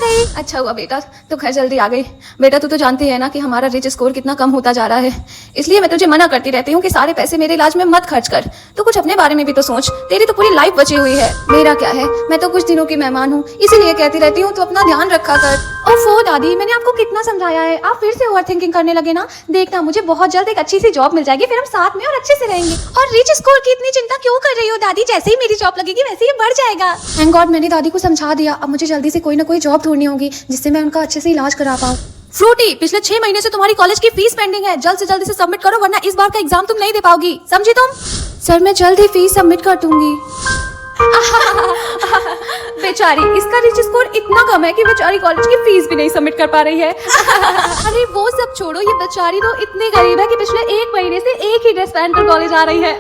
गई। अच्छा हुआ बेटा, तो खैर जल्दी आ गई। बेटा तू तो जानती है ना कि हमारा रिच स्कोर कितना कम होता जा रहा है, इसलिए मैं तुझे मना करती रहती हूँ कि सारे पैसे मेरे इलाज में मत खर्च कर। तो कुछ अपने बारे में भी तो सोच, तेरी तो पूरी लाइफ बची हुई है। मेरा क्या है, मैं तो कुछ दिनों की मेहमान हूँ, इसीलिए कहती रहती हूँ तो अपना ध्यान रखा कर। ओफो दादी, मैंने आपको कितना समझाया है, आप फिर से ओवर थिंकिंग करने लगे ना। देखना मुझे बहुत जल्द एक अच्छी सी जॉब मिल जाएगी, फिर हम साथ में और अच्छे से रहेंगे। और रिच स्कोर की इतनी चिंता क्यों कर रही हो दादी, जैसे ही मेरी जॉब लगेगी वैसे ही बढ़ जाएगा। थैंक गॉड मैंने दादी को समझा दिया। अब मुझे जल्दी से कोई ना कोई जॉब ढूंढनी होगी जिससे मैं उनका अच्छे से इलाज करा पाऊँ। फ्रूटी, पिछले 6 महीने से तुम्हारी कॉलेज की फीस पेंडिंग है, जल्द से जल्द इसे सबमिट करो वरना इस बार का एग्जाम तुम नहीं दे पाओगी, समझी तुम? सर मैं जल्द ही फीस सबमिट कर दूंगी। बेचारी, इसका रिच स्कोर इतना कम है कि बेचारी कॉलेज की फीस भी नहीं सबमिट कर पा रही है। अरे वो सब छोड़ो, ये बेचारी तो इतनी गरीब है कि पिछले 1 महीने से एक ही ड्रेस पहनकर कॉलेज आ रही है।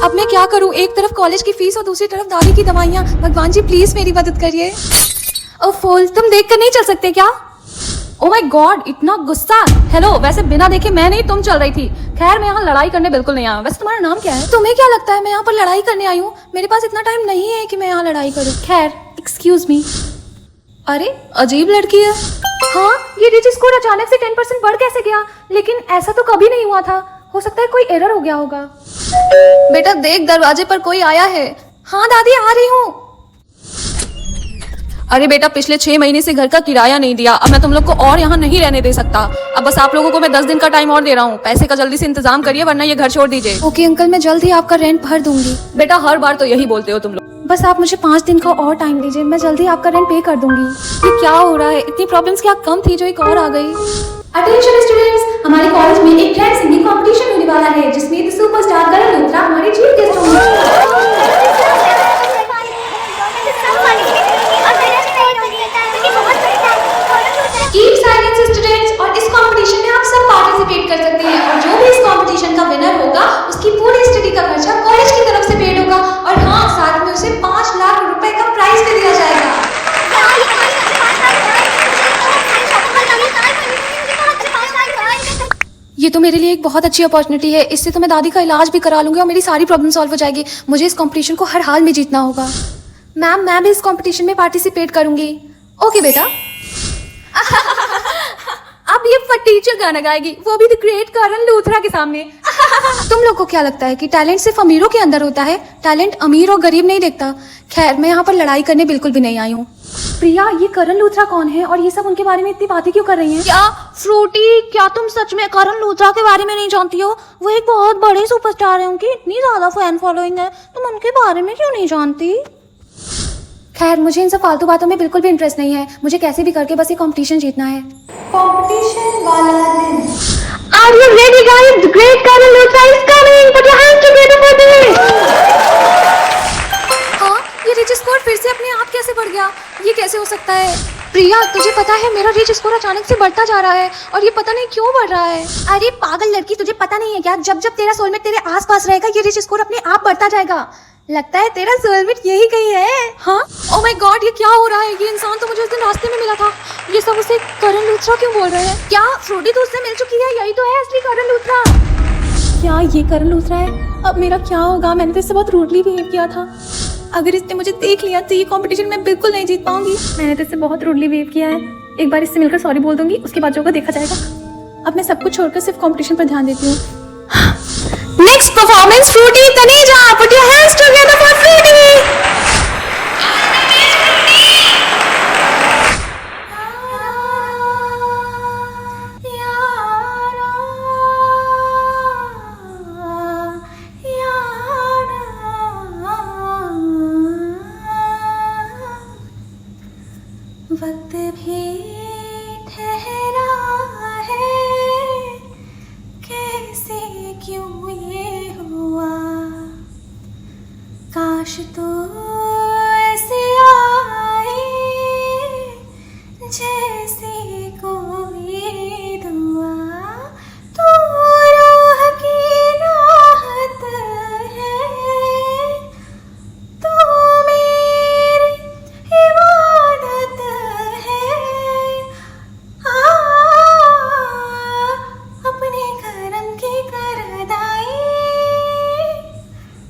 अब मैं क्या करूं, एक तरफ कॉलेज की फीस और दूसरी तरफ दादी की दवाइयाँ। भगवान जी प्लीज मेरी मदद करिए। फूल, तुम देख कर नहीं चल सकते क्या? ओ माय गॉड, इतना गुस्सा। हेलो, वैसे बिना देखे मैं नहीं तुम चल रही थी। खैर मैं यहाँ लड़ाई करने बिल्कुल नहीं आया। वैसे तुम्हारा नाम क्या है? तुम्हें क्या लगता है मैं यहाँ पर लड़ाई करने आई हूँ? मेरे पास इतना टाइम नहीं है कि मैं यहाँ लड़ाई करूँ। खैर एक्सक्यूज मी। अरे अजीब लड़की है। हाँ, ये रिच स्कोर अचानक से 10% बढ़ कैसे गया? लेकिन ऐसा तो कभी नहीं हुआ था। हो सकता है कोई एरर हो गया होगा। बेटा देख, दरवाजे पर कोई आया है। हाँ दादी आ रही हूँ। अरे बेटा, पिछले 6 महीने से घर का किराया नहीं दिया, अब मैं तुम लोग को और यहाँ नहीं रहने दे सकता। अब बस आप लोगों को मैं 10 दिन का टाइम और दे रहा हूँ, पैसे का जल्दी से इंतजाम करिए वरना ये घर छोड़ दीजिए। ओके अंकल, मैं जल्द ही आपका रेंट भर दूंगी। बेटा हर बार तो यही बोलते हो तुम लोग। बस आप मुझे 5 दिन का और टाइम दीजिए, मैं जल्दी आपका रेंट पे कर दूंगी। ये क्या हो रहा है, इतनी प्रॉब्लम्स क्या कम थी जो एक और आ गई। अटेंशन स्टूडेंट्स, हमारे कॉलेज में एक ग्रैंड सिंगिंग कंपटीशन होने वाला है जिसमें द सुपरस्टार करण लूथरा हमारे चीफ गेस्ट होंगे। कीप साइलेंस स्टूडेंट्स, और इस कंपटीशन में आप सब पार्टिसिपेट कर सकते हैं और जो भी इस कंपटीशन का विनर होगा उसकी पूरी स्टडी का खर्चा कॉलेज की तरफ से पेड होगा। और हाँ, साथ में उसे 5 लाख रुपए का प्राइज भी दिया जाएगा। ये तो मेरे लिए एक बहुत अच्छी अपॉर्चुनिटी है, इससे तो मैं दादी का इलाज भी करा लूंगी और मेरी सारी प्रॉब्लम सॉल्व हो जाएगी। मुझे इस कंपटीशन को हर हाल में जीतना होगा। मैम मैं भी इस कंपटीशन में पार्टिसिपेट करूंगी। ओके बेटा। अब ये टीचर गाना गाएगी, वो भी द ग्रेट करण लूथरा के सामने। तुम लोग को क्या लगता है कि टैलेंट सिर्फ अमीरों के अंदर होता है? टैलेंट अमीर और गरीब नहीं देखता। खैर मैं यहाँ पर लड़ाई करने बिल्कुल भी नहीं आई हूँ। प्रिया, ये करण लूथरा कौन है और ये सब उनके बारे में इतनी बातें क्यों कर रही हैं? क्या फ्रूटी, क्या तुम सच में करण लूथरा के बारे में नहीं जानती हो? वो एक बहुत बड़े सुपरस्टार है, उनकी इतनी ज्यादा फैन फॉलोइंग है, तुम उनके बारे में क्यों नहीं जानती? खैर मुझे इन सब फालतू बातों में बिल्कुल भी इंटरेस्ट नहीं है, मुझे कैसे भी करके बस ये कंपटीशन जीतना है। कंपटीशन वाला दिन। Are you ready guys? The great Karan Luthra is coming. Put your hands together for this. हाँ, ये रिच स्कोर फिर से अपने आप कैसे बढ़ गया? ये कैसे हो सकता है? प्रिया तुझे पता है मेरा रिच स्कोर अचानक से बढ़ता जा रहा है और ये पता नहीं क्यों बढ़ रहा है। अरे पागल लड़की, तुझे पता नहीं है क्या? जब जब तेरा सोलमेट तेरे आसपास रहेगा ये रिच स्कोर अपने आप बढ़ता जाएगा। लगता है तेरा सोलमेट यही कहीं है। हाँ, ओ माय गॉड, ये क्या हो रहा है? ये इंसान तो मुझे उस दिन रास्ते में मिला था, ये सब उसे करण लूथरा क्यों बोल रहे हैं? क्या फ्रूटी तो उससे मिल चुकी है? यही तो है असली करण लूथरा। क्या ये करण लूथरा है? अब मेरा क्या होगा? मैंने तो इससे बहुत रूडली बिहेव किया था, अगर इसने मुझे देख लिया तो ये कंपटीशन मैं बिल्कुल नहीं जीत पाऊंगी। मैंने तो इससे बहुत रूडली बिहेव किया है, एक बार इससे मिलकर सॉरी बोल दूंगी, उसके बाद जो होगा देखा जाएगा। अब मैं सब कुछ छोड़कर सिर्फ कंपटीशन पर ध्यान देती हूँ। Next performance, Fruity Taneja. Put your hands together for Fruity. वक्त भी ठहरा है, कैसे क्यों ये हुआ? काश तो ऐसे आए जैसे कोई दुआ। तू रूह की राहत है, तू मेरी इबादत है। अपने करम की करदाई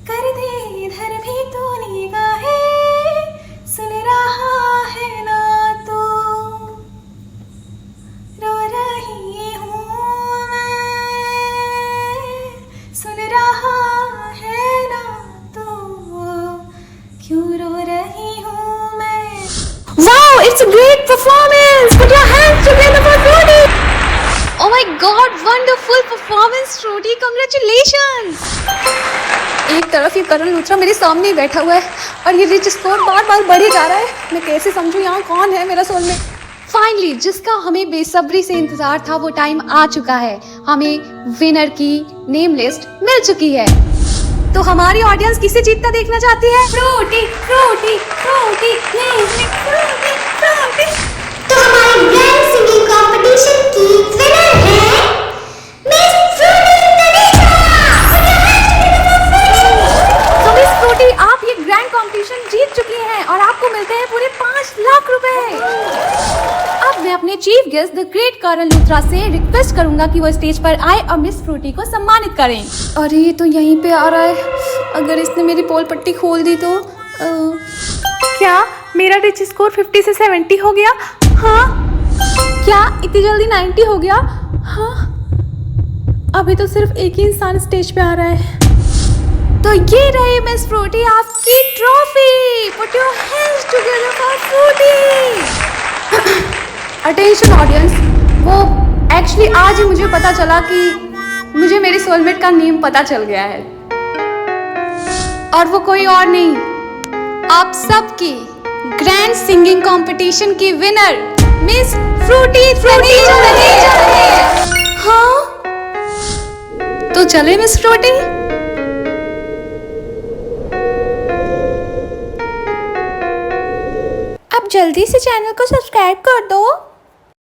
कर दे, इधर भी तू निगाह my god, wonderful performance Frooti, congratulations. एक तरफ ये करण लूथरा मेरे सामने ही बैठा हुआ है और ये रिच स्कोर बार बार बढ़ ही जा रहा है। मैं कैसे समझूं यहाँ कौन है मेरा सोलमेट। फाइनली जिसका हमें बेसब्री से इंतजार था वो टाइम आ चुका है। हमें विनर की नेम लिस्ट मिल चुकी है। तो हमारी ऑडियंस किसे जीतता देखना चाहती है? Frooti Frooti Frooti Frooti Frooti. तो हमारे ग्रैंड सिंगिंग कंपटीशन की विनर है मिस फ्रूटी तनेजा। तो मिस फ्रूटी, आप ये ग्रैंड कंपटीशन जीत चुकी हैं और आपको मिलते हैं पूरे 5 लाख रुपए। अब मैं अपने chief guest the great Karan Luthra से रिक्वेस्ट करूंगा कि वो स्टेज पर आए और मिस फ्रूटी को सम्मानित करें। अरे ये तो यहीं पे आ रहा है, अगर इसने मेरी पोल पट्टी खोल दी तो क्या मेरा रिच स्कोर 50 से 70 हो गया? हाँ, क्या इतनी जल्दी 90 हो गया? हाँ, अभी तो सिर्फ एक ही इंसान स्टेज पे आ रहा है। तो ये रही मिस फ्रूटी आपकी trophy. Put your hands together for Frooti. Attention audience, वो एक्चुअली आज ही मुझे पता चला कि मुझे मेरे सोलमेट का नेम पता चल गया है और वो कोई और नहीं, आप सबकी ग्रैंड सिंगिंग कंपटीशन की विनर मिस फ्रूटी तनेजा है। हाँ, तो चले मिस फ्रूटी। अब जल्दी से चैनल को सब्सक्राइब कर दो।